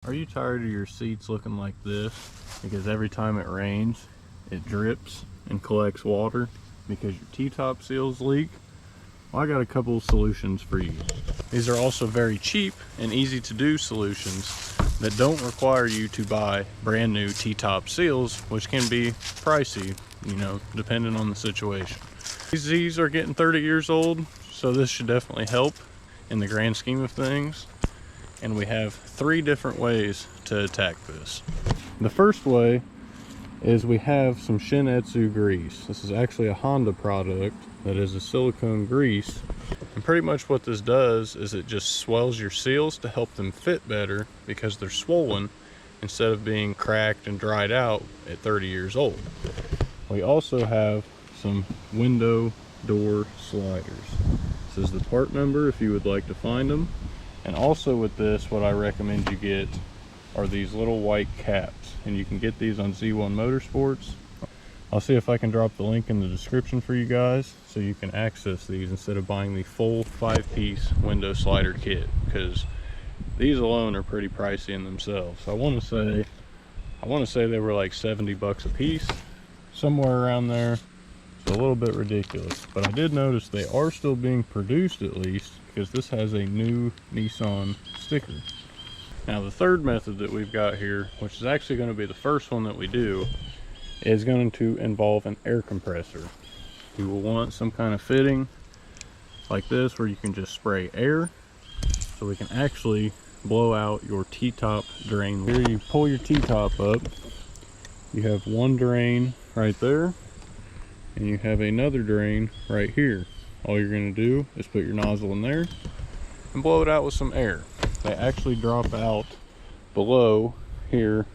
Are you tired of your seats looking like this? Because every time it rains, it drips and collects water because your T-top seals leak? Well, I got a couple of solutions for you. These are also very cheap and easy to do solutions that don't require you to buy brand new T-top seals, which can be pricey, you know, depending on the situation. These are getting 30 years old, so this should definitely help in the grand scheme of things. And we have 3 different ways to attack this. The first way is we have some Shin-etsu grease. This is actually a Honda product that is a silicone grease. And pretty much what this does is it just swells your seals to help them fit better because they're swollen instead of being cracked and dried out at 30 years old. We also have some window door sliders. This is the part number if you would like to find them. And also with this, what I recommend you get are these little white caps, and you can get these on Z1 Motorsports. I'll see if I can drop the link in the description for you guys so you can access these instead of buying the full 5-piece window slider kit, because these alone are pretty pricey in themselves. I want to say they were like 70 bucks a piece, somewhere around there. It's a little bit ridiculous, but I did notice they are still being produced, at least, because this has a new Nissan sticker. Now the third method that we've got here, which is actually going to be the first one that we do, is going to involve an air compressor. You will want some kind of fitting like this where you can just spray air so we can actually blow out your T-top drain. Here you pull your T-top up, you have one drain right there, and you have another drain right here. All you're going to do is put your nozzle in there and blow it out with some air. They actually drop out below here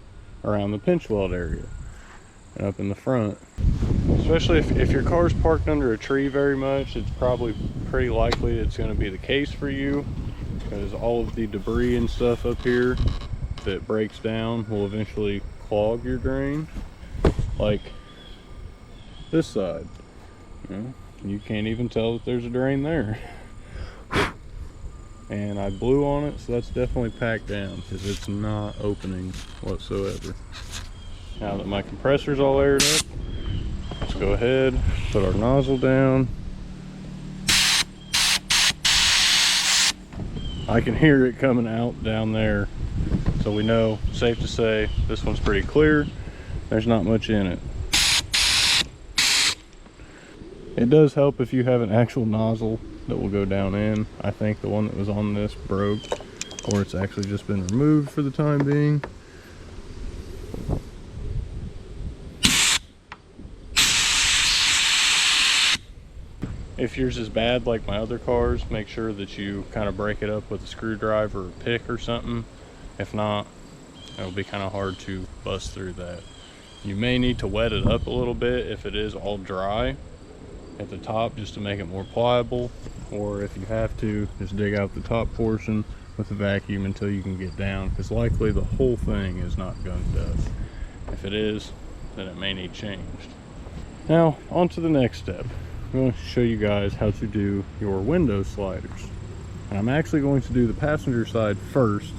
around the pinch weld area and up in the front. Especially if your car's parked under a tree very much, it's probably pretty likely it's going to be the case for you, because all of the debris and stuff up here that breaks down will eventually clog your drain, like this side. You know, you can't even tell that there's a drain there. And I blew on it, so that's definitely packed down because it's not opening whatsoever. Now that my compressor's all aired up, let's go ahead, put our nozzle down. I can hear it coming out down there, so we know, safe to say, this one's pretty clear. There's not much in it. It does help if you have an actual nozzle that will go down in. I think the one that was on this broke, or it's actually just been removed for the time being. If yours is bad like my other cars, make sure that you kind of break it up with a screwdriver or a pick or something. If not, it'll be kind of hard to bust through that. You may need to wet it up a little bit if it is all dry at the top, just to make it more pliable, or if you have to, just dig out the top portion with a vacuum until you can get down, because likely the whole thing is not gun dust. If it is, then it may need changed. Now on to the next step. I'm going to show you guys how to do your window sliders, and I'm actually going to do the passenger side first,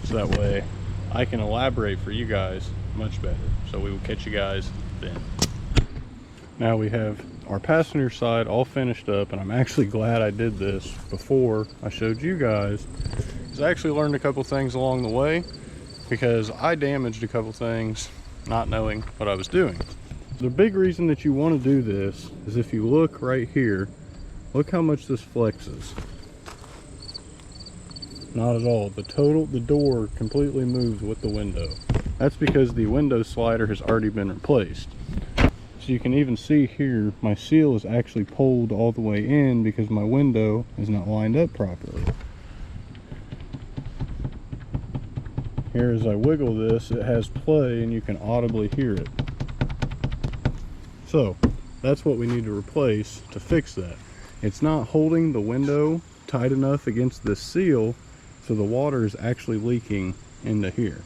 so that way I can elaborate for you guys much better. So we will catch you guys then. Now we have our passenger side all finished up, and I'm actually glad I did this before I showed you guys, because I actually learned a couple things along the way, because I damaged a couple things not knowing what I was doing. The big reason that you want to do this is if you look right here, look how much this flexes. Not at all. The door completely moves with the window. That's because the window slider has already been replaced. So you can even see here, my seal is actually pulled all the way in because my window is not lined up properly. Here, as I wiggle this, it has play and you can audibly hear it. So that's what we need to replace to fix that. It's not holding the window tight enough against this seal, so the water is actually leaking into here.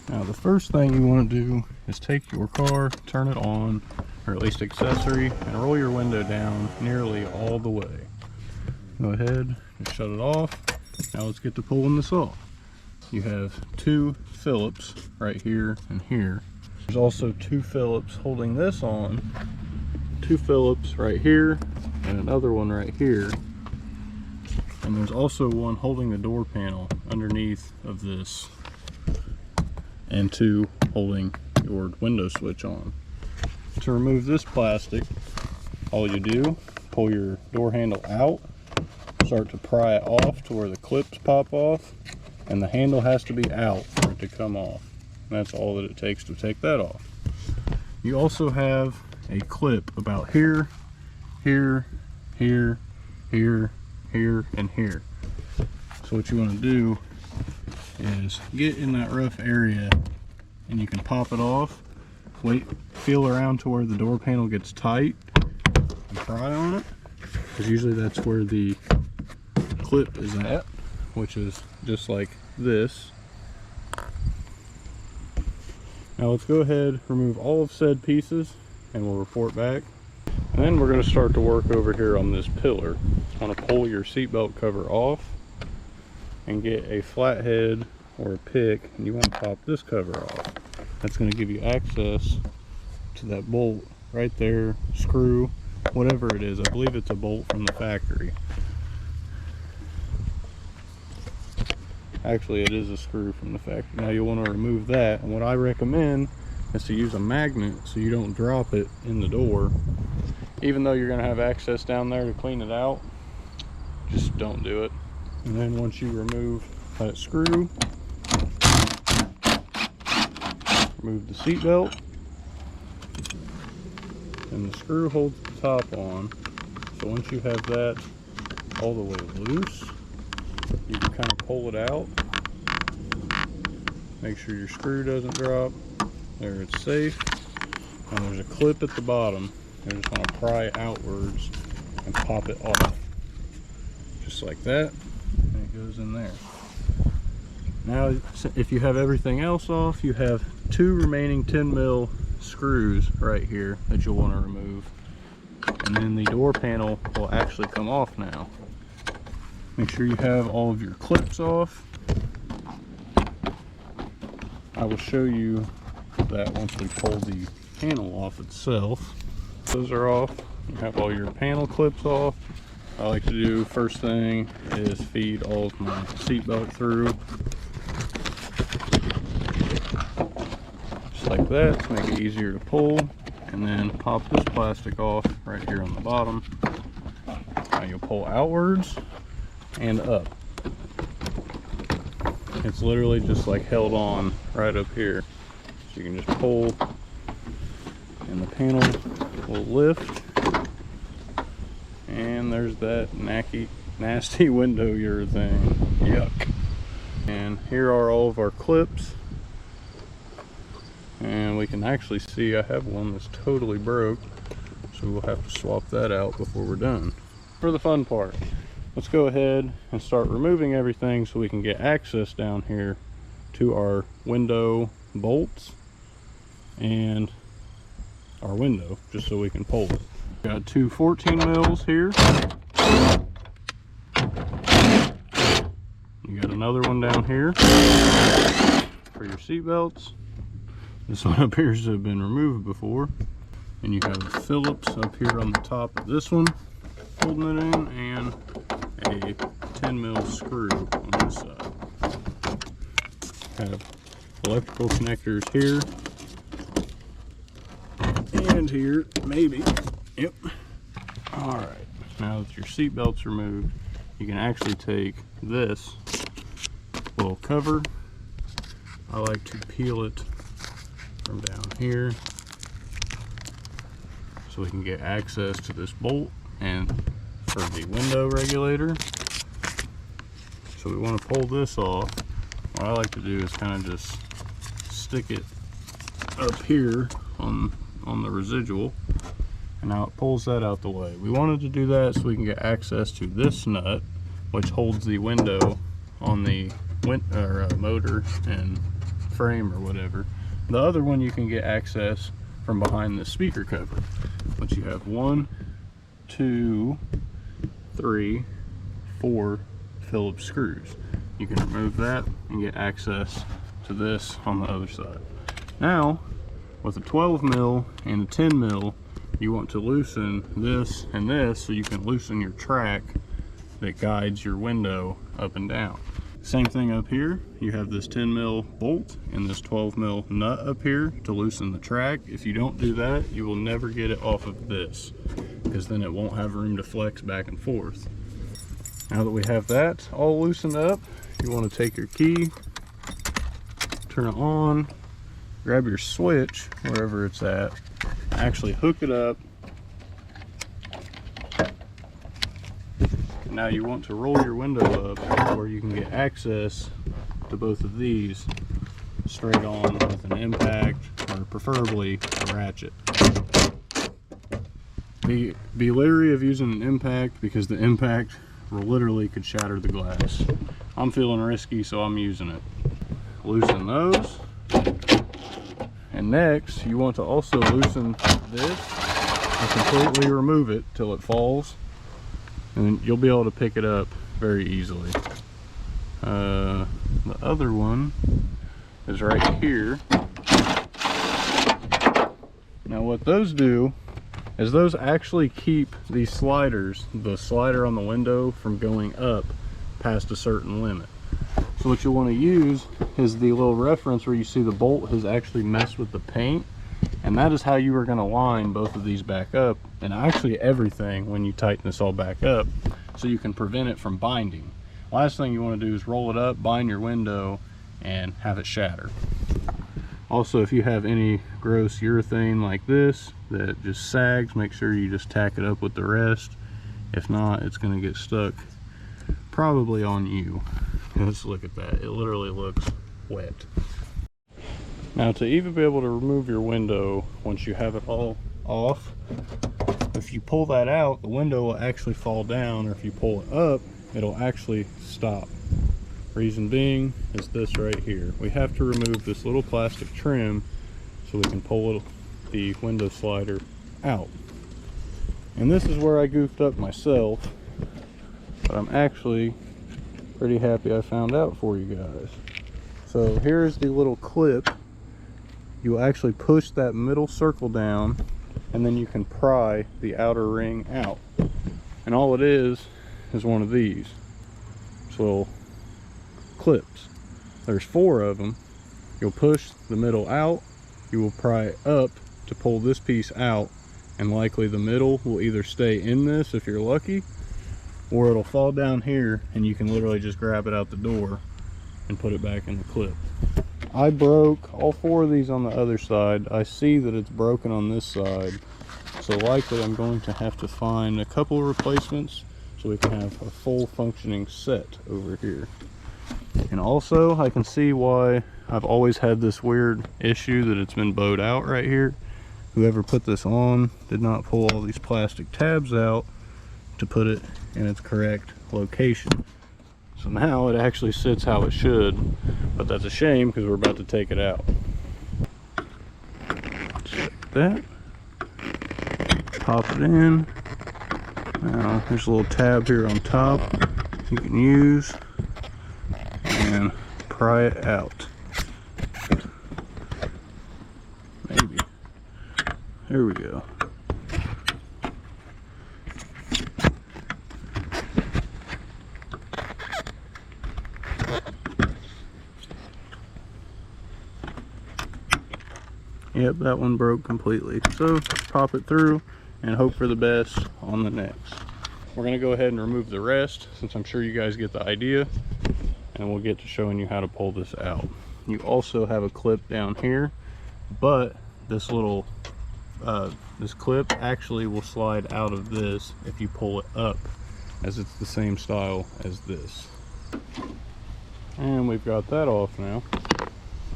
Now the first thing you want to do is take your car, turn it on, or at least accessory, and roll your window down nearly all the way. Go ahead and shut it off. Now let's get to pulling this off. you have 2 Phillips right here and here. There's also 2 Phillips holding this on, 2 Phillips right here, and another one right here. And there's also one holding the door panel underneath of this, and 2 holding your window switch on. To remove this plastic, all you do, pull your door handle out, start to pry it off to where the clips pop off, and the handle has to be out for it to come off. And that's all that it takes to take that off. You also have a clip about here, here, here, here, here, and here. So what you want to do is get in that rough area and you can pop it off, wait, feel around to where the door panel gets tight and pry on it, because usually that's where the clip is at, which is just like this. Now let's go ahead, remove all of said pieces, and we'll report back. And then we're going to start to work over here on this pillar. You want to pull your seatbelt cover off and get a flathead or a pick, and you want to pop this cover off. That's going to give you access to that bolt right there, screw, whatever it is. I believe it's a bolt from the factory. Actually, it is a screw from the factory. Now you'll want to remove that, and what I recommend is to use a magnet so you don't drop it in the door. Even though you're going to have access down there to clean it out, just don't do it. And then once you remove that screw, remove the seat belt, and the screw holds the top on. So once you have that all the way loose, you can kind of pull it out. Make sure your screw doesn't drop. There, it's safe. And there's a clip at the bottom. You just want to pry outwards and pop it off. Just like that. And it goes in there. Now, if you have everything else off, you have 2 remaining 10 mil screws right here that you'll want to remove. And then the door panel will actually come off now. Make sure you have all of your clips off. I will show you that once we pull the panel off itself. Those are off. You have all your panel clips off. I like to do first thing is feed all of my seatbelt through. Just like that to make it easier to pull. And then pop this plastic off right here on the bottom. Now you'll pull outwards and up. It's literally just like held on right up here. So you can just pull and the panel will lift. And there's that nasty window urethane. Yuck. And here are all of our clips. And we can actually see I have one that's totally broke. So we'll have to swap that out before we're done. For the fun part, let's go ahead and start removing everything so we can get access down here to our window bolts and our window, just so we can pull it. Got 2 14 mils here. You got another one down here for your seat belts. This one appears to have been removed before. And you have a Phillips up here on the top of this one, holding it in, and a 10 mil screw on this side. Have electrical connectors here and here, maybe. Yep. All right. Now that your seat belt's removed, you can actually take this little cover. I like to peel it from down here so we can get access to this bolt and for the window regulator. So we want to pull this off. What I like to do is kind of just stick it up here on the residual, and now it pulls that out the way. We wanted to do that so we can get access to this nut, which holds the window on the motor and frame or whatever. The other one you can get access from behind the speaker cover. But you have 1, 2, 3, 4 Phillips screws. you can remove that and get access to this on the other side. Now, with a 12 mil and a 10 mil, you want to loosen this and this so you can loosen your track that guides your window up and down. Same thing up here, you have this 10 mil bolt and this 12 mil nut up here to loosen the track. If you don't do that, you will never get it off of this, because then it won't have room to flex back and forth. Now that we have that all loosened up, you want to take your key, turn it on, grab your switch wherever it's at, actually hook it up. Now you want to roll your window up where you can get access to both of these straight on with an impact, or preferably a ratchet. Be leery of using an impact, because the impact literally could shatter the glass. I'm feeling risky, so I'm using it. Loosen those. And next, you want to also loosen this and completely remove it till it falls. And you'll be able to pick it up very easily. The other one is right here. Now what those do is those actually keep these sliders, the slider on the window, from going up past a certain limit. So what you'll want to use is the little reference where you see the bolt has actually messed with the paint, and that is how you are going to line both of these back up, and actually everything, when you tighten this all back up, so you can prevent it from binding. Last thing you want to do is roll it up, bind your window, and have it shatter. Also, if you have any gross urethane like this that just sags, make sure you just tack it up with the rest. If not, it's going to get stuck probably on you. Let's look at that. It literally looks wet. Now, to even be able to remove your window once you have it all off, if you pull that out, the window will actually fall down, or if you pull it up, it'll actually stop. Reason being is this right here. We have to remove this little plastic trim so we can pull the window slider out. And this is where I goofed up myself, but I'm actually pretty happy I found out for you guys. So here's the little clip. You will actually push that middle circle down, and then you can pry the outer ring out. And all it is one of these little clips. There's 4 of them. You'll push the middle out, you will pry up to pull this piece out, and likely the middle will either stay in this if you're lucky, or it'll fall down here and you can literally just grab it out the door and put it back in the clip. I broke all 4 of these on the other side. I see that it's broken on this side, so likely I'm going to have to find a couple of replacements so we can have a full functioning set over here. And also, I can see why I've always had this weird issue that it's been bowed out right here. Whoever put this on did not pull all these plastic tabs out to put it in its correct location. So now it actually sits how it should, but that's a shame because we're about to take it out. Just like that. Pop it in. Now there's a little tab here on top you can use, and pry it out. Maybe. There we go. Yep, that one broke completely. So pop it through and hope for the best on the next. We're going to go ahead and remove the rest, since I'm sure you guys get the idea, and we'll get to showing you how to pull this out. You also have a clip down here, but this little this clip actually will slide out of this if you pull it up, as it's the same style as this. And we've got that off now.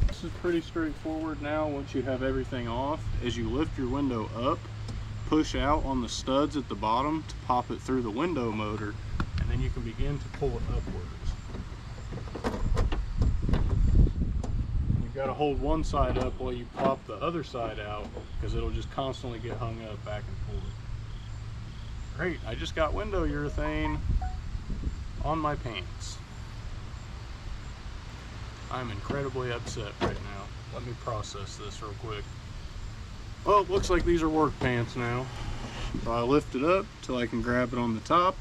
This is pretty straightforward now. Once you have everything off, as you lift your window up, push out on the studs at the bottom to pop it through the window motor, and then you can begin to pull it upwards. You've got to hold one side up while you pop the other side out, because it'll just constantly get hung up back and forth. Great, I just got window urethane on my pants. I'm incredibly upset right now. Let me process this real quick. Well, it looks like these are work pants now. So I lift it up till I can grab it on the top.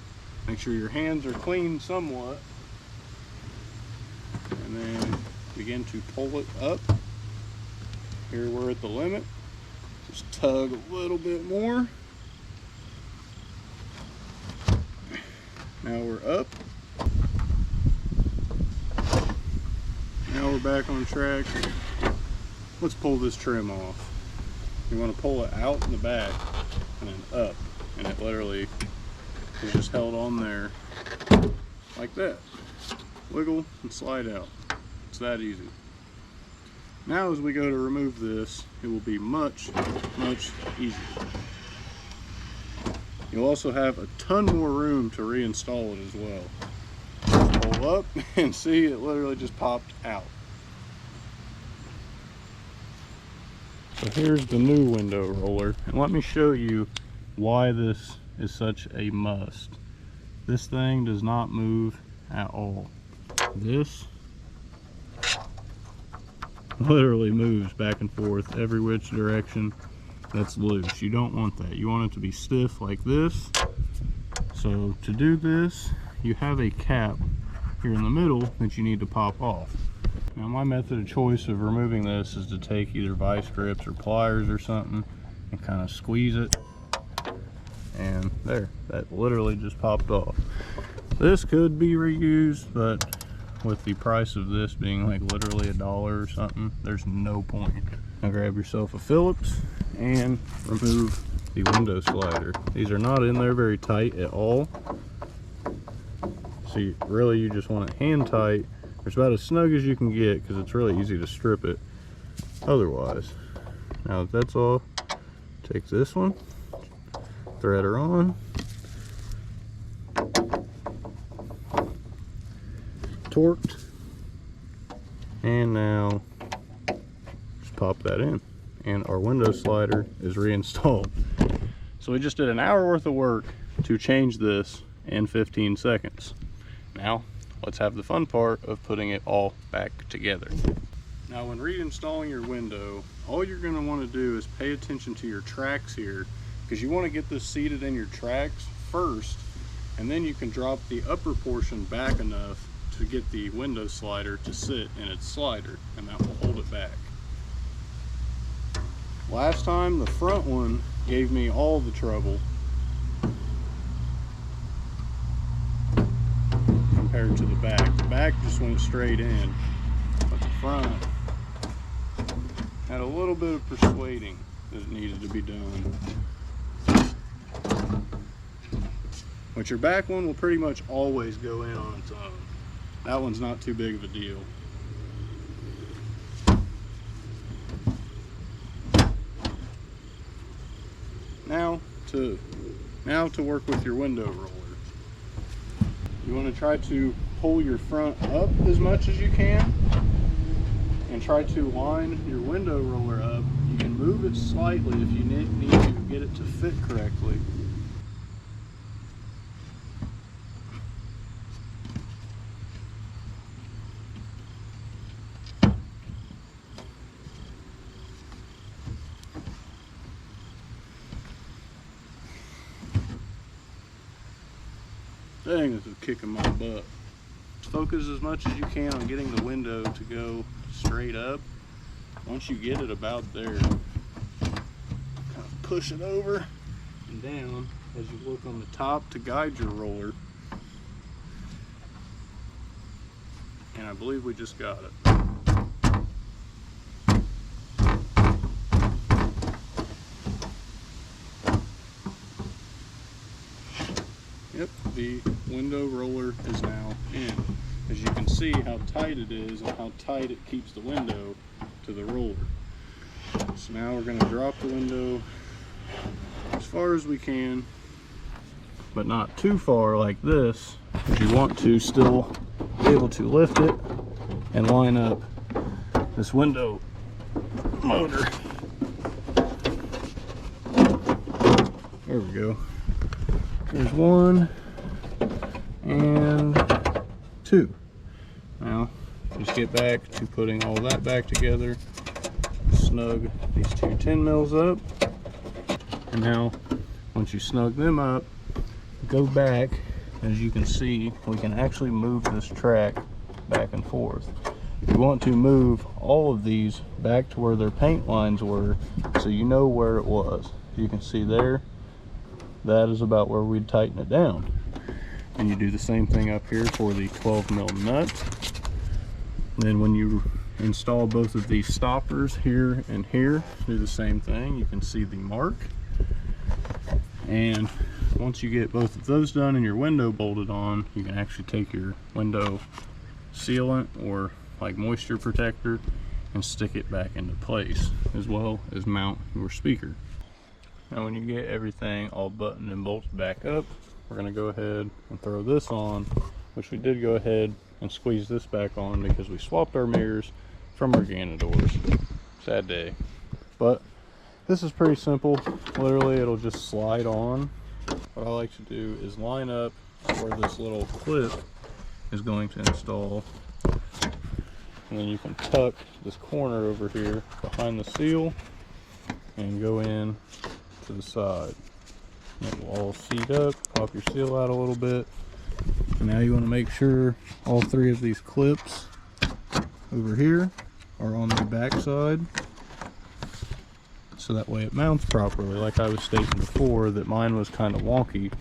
Make sure your hands are clean somewhat. And then begin to pull it up. Here we're at the limit. Just tug a little bit more. Now we're up. Now we're back on track. Let's pull this trim off. You want to pull it out in the back and then up, and it literally is just held on there like that. Wiggle and slide out. It's that easy. Now as we go to remove this, it will be much easier. You'll also have a ton more room to reinstall it as well. Pull up and see, it literally just popped out. So here's the new window roller, and let me show you why this is such a must. This thing does not move at all. This literally moves back and forth every which direction that's loose. You don't want that. You want it to be stiff like this. So to do this, you have a cap here in the middle that you need to pop off. Now my method of choice of removing this is to take either vice grips or pliers or something and kind of squeeze it, and there, that literally just popped off. This could be reused, but with the price of this being like literally $1 or something, there's no point. Now grab yourself a Phillips and remove the window slider. These are not in there very tight at all, so you just want it hand tight. It's about as snug as you can get because it's really easy to strip it otherwise. Now that that's all, take this one, thread her on, torqued, and now just pop that in, and our window slider is reinstalled. So we just did an hour worth of work to change this in 15 seconds. Now let's have the fun part of putting it all back together. Now when reinstalling your window, all you're going to want to do is pay attention to your tracks here, because you want to get this seated in your tracks first, and then you can drop the upper portion back enough to get the window slider to sit in its slider, and that will hold it back. Last time the front one gave me all the trouble compared to the back. The back just went straight in, but the front had a little bit of persuading that needed to be done. But your back one will pretty much always go in on its own. That one's not too big of a deal. Now to work with your window roller. You want to try to pull your front up as much as you can and try to line your window roller up. You can move it slightly if you need to get it to fit correctly. Dang, this is kicking my butt. Focus as much as you can on getting the window to go straight up. Once you get it about there, kind of push it over and down as you look on the top to guide your roller. And I believe we just got it. Yep, the window roller is now in. As you can see how tight it is and how tight it keeps the window to the roller. So now we're going to drop the window as far as we can, but not too far like this, because you want to still be able to lift it and line up this window motor. There we go. There's one and two. Now just get back to putting all that back together. Snug these two 10 mils up. And now, once you snug them up, go back. As you can see, we can actually move this track back and forth. You want to move all of these back to where their paint lines were, so you know where it was. You can see there, that is about where we'd tighten it down. And you do the same thing up here for the 12 mil nut. Then when you install both of these stoppers here and here, do the same thing. You can see the mark. And once you get both of those done and your window bolted on, you can actually take your window sealant or like moisture protector and stick it back into place, as well as mount your speaker. Now when you get everything all buttoned and bolted back up, we're going to go ahead and throw this on, which we did go ahead and squeeze this back on because we swapped our mirrors from our doors. Sad day. But this is pretty simple. Literally it'll just slide on. What I like to do is line up where this little clip is going to install, and then you can tuck this corner over here behind the seal and go in to the side. And it will all seat up, pop your seal out a little bit. And now you want to make sure all three of these clips over here are on the back side, so that way it mounts properly. Like I was stating before, that mine was kind of wonky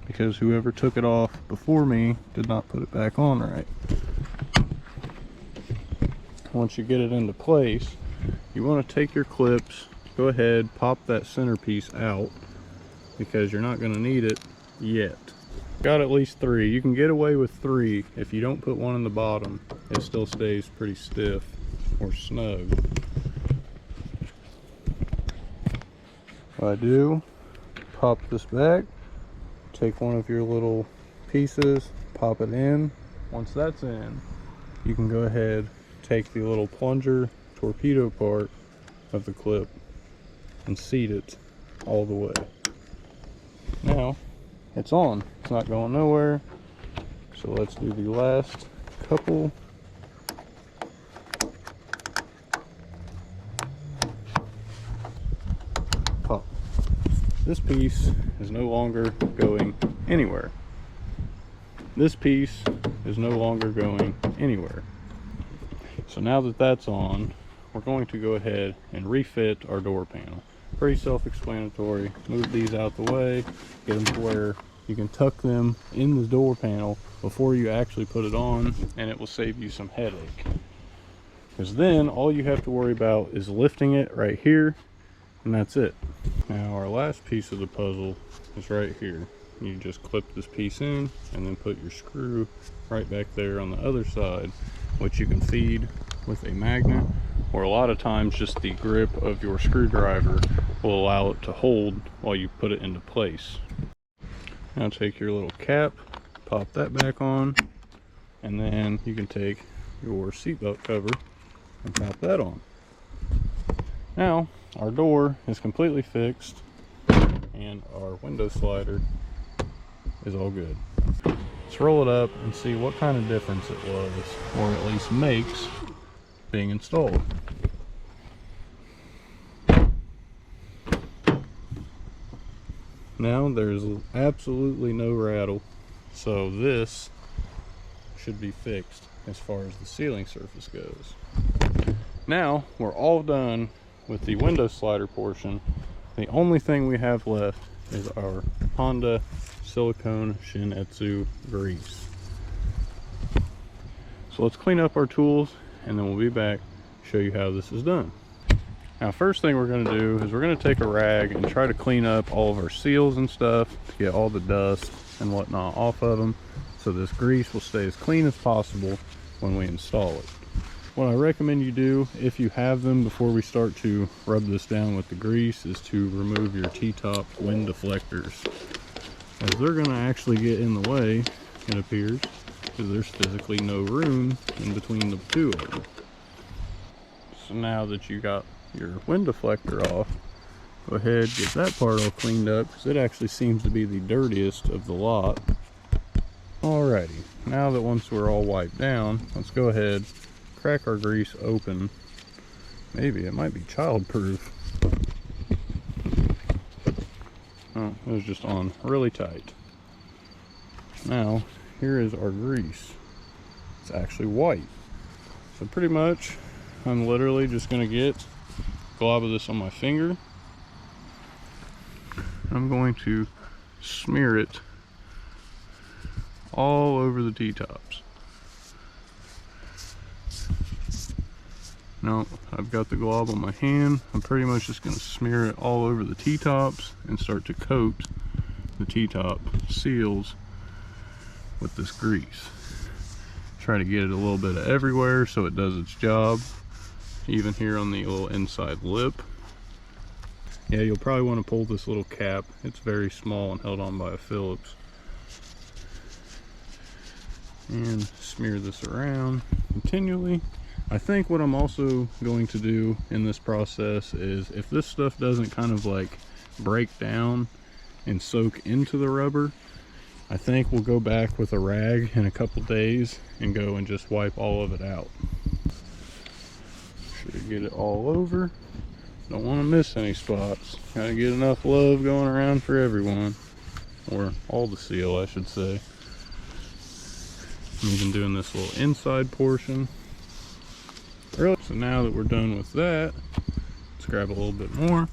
because whoever took it off before me did not put it back on right. Once you get it into place, you want to take your clips, go ahead, pop that centerpiece out because you're not going to need it yet. Got at least 3. You can get away with 3. If you don't put one in the bottom, it still stays pretty stiff or snug. What I do, pop this back, take one of your little pieces, pop it in. Once that's in, you can go ahead, take the little plunger torpedo part of the clip and seat it all the way. Now it's on, it's not going nowhere. So let's do the last couple. Pop. This piece is no longer going anywhere. This piece is no longer going anywhere. So now that that's on, we're going to go ahead and refit our door panel. Pretty self-explanatory. Move these out the way, get them to where you can tuck them in the door panel before you actually put it on, and it will save you some headache. Because then all you have to worry about is lifting it right here, and that's it. Now our last piece of the puzzle is right here. You just clip this piece in and then put your screw right back there on the other side, which you can feed with a magnet, or a lot of times just the grip of your screwdriver will allow it to hold while you put it into place. Now take your little cap, pop that back on, and then you can take your seatbelt cover and pop that on. Now our door is completely fixed and our window slider is all good. Let's roll it up and see what kind of difference it was, or at least makes, being installed. Now there's absolutely no rattle, so this should be fixed as far as the ceiling surface goes. Now we're all done with the window slider portion. The only thing we have left is our Honda silicone Shin-etsu grease. So let's clean up our tools and then we'll be back to show you how this is done. Now first thing we're going to do is we're going to take a rag and try to clean up all of our seals and stuff to get all the dust and whatnot off of them, so this grease will stay as clean as possible when we install it. What I recommend you do, if you have them, before we start to rub this down with the grease, is to remove your T-top wind deflectors, as they're going to actually get in the way, it appears, because there's physically no room in between the two of them. So now that you got your wind deflector off, go ahead, get that part all cleaned up, because it actually seems to be the dirtiest of the lot. Alrighty, now that once we're all wiped down, let's go ahead crack our grease open. Maybe it might be child-proof. Oh, it was just on really tight. Now, here is our grease. It's actually white. So pretty much, I'm literally just gonna get a glob of this on my finger. I'm going to smear it all over the T-tops. Now, I've got the glob on my hand. I'm pretty much just going to smear it all over the T-tops and start to coat the T-top seals with this grease. Try to get it a little bit of everywhere so it does its job, even here on the little inside lip. Yeah, you'll probably want to pull this little cap. It's very small and held on by a Phillips. And smear this around continually. I think what I'm also going to do in this process is, if this stuff doesn't kind of like break down and soak into the rubber, I think we'll go back with a rag in a couple days and go and just wipe all of it out. Should get it all over. Don't want to miss any spots. Gotta get enough love going around for everyone, or all the seal, I should say. I'm even doing this little inside portion. So now that we're done with that, let's grab a little bit more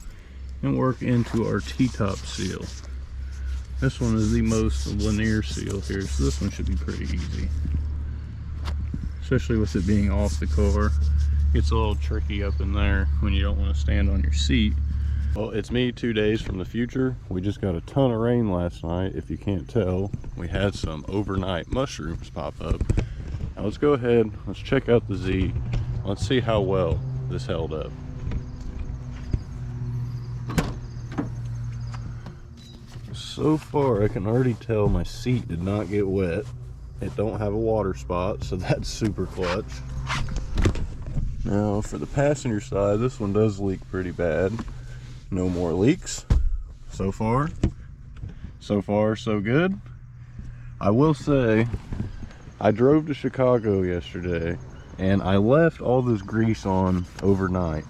and work into our T-top seal. This one is the most linear seal here, so this one should be pretty easy. Especially with it being off the car. Gets a little tricky up in there when you don't want to stand on your seat. Well, it's me 2 days from the future. We just got a ton of rain last night. If you can't tell, we had some overnight mushrooms pop up. Now let's go ahead, let's check out the Z. Let's see how well this held up. So far, I can already tell my seat did not get wet. It don't have a water spot, so that's super clutch. Now, for the passenger side, this one does leak pretty bad. No more leaks. So far, so good. I will say, I drove to Chicago yesterday, and I left all this grease on overnight.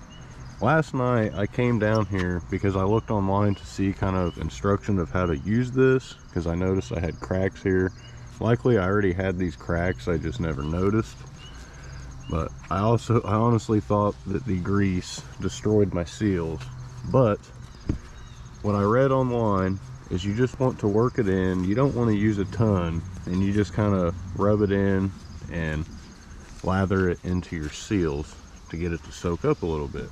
Last night I came down here because I looked online to see kind of instruction of how to use this, because I noticed I had cracks here. Likely I already had these cracks, I just never noticed. But I honestly thought that the grease destroyed my seals. But what I read online is you just want to work it in. You don't want to use a ton, and you just kind of rub it in and lather it into your seals to get it to soak up a little bit.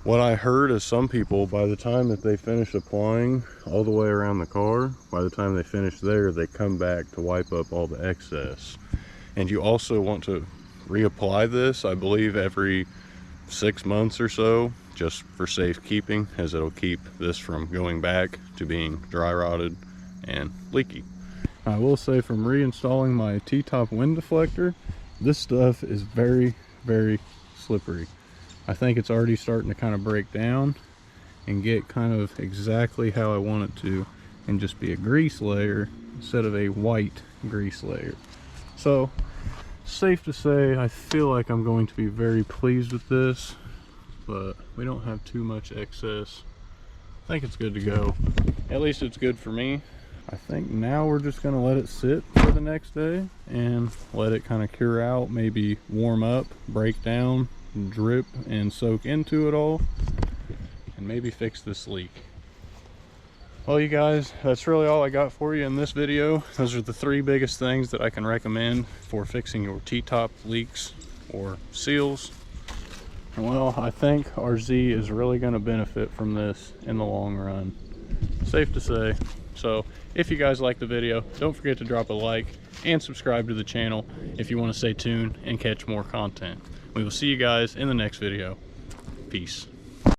What I heard is some people, by the time that they finish applying all the way around the car, by the time they finish there, they come back to wipe up all the excess. And you also want to reapply this, I believe, every 6 months or so, just for safekeeping, as it'll keep this from going back to being dry rotted and leaky. I will say, from reinstalling my T-top wind deflector, this stuff is very, very slippery. I think it's already starting to kind of break down and get kind of exactly how I want it to, and just be a grease layer instead of a white grease layer. So, safe to say, I feel like I'm going to be very pleased with this, but we don't have too much excess. I think it's good to go. At least it's good for me. I think now we're just gonna let it sit for the next day and let it kind of cure out, maybe warm up, break down, drip and soak into it all, and maybe fix this leak. Well, you guys, that's really all I got for you in this video. Those are the 3 biggest things that I can recommend for fixing your T-top leaks or seals. And well, I think our Z is really going to benefit from this in the long run. Safe to say. So if you guys like the video, don't forget to drop a like and subscribe to the channel if you want to stay tuned and catch more content. We will see you guys in the next video. Peace.